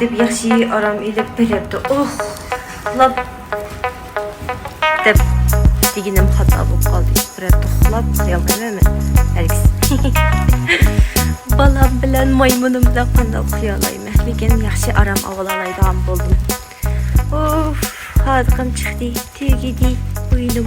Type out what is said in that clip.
deb yaxshi aram elib beribdi. Oh, lab deb deginim xato bo'lib qoldi. Biror to'xlab xayol qilmayman. Alex. Balam bilan maymunim bilan qanday uxlayolayman. Lekin yaxshi aram olalaydigan bo'ldim. Of, hadiqim chiqdi, tegidi, o'yinim.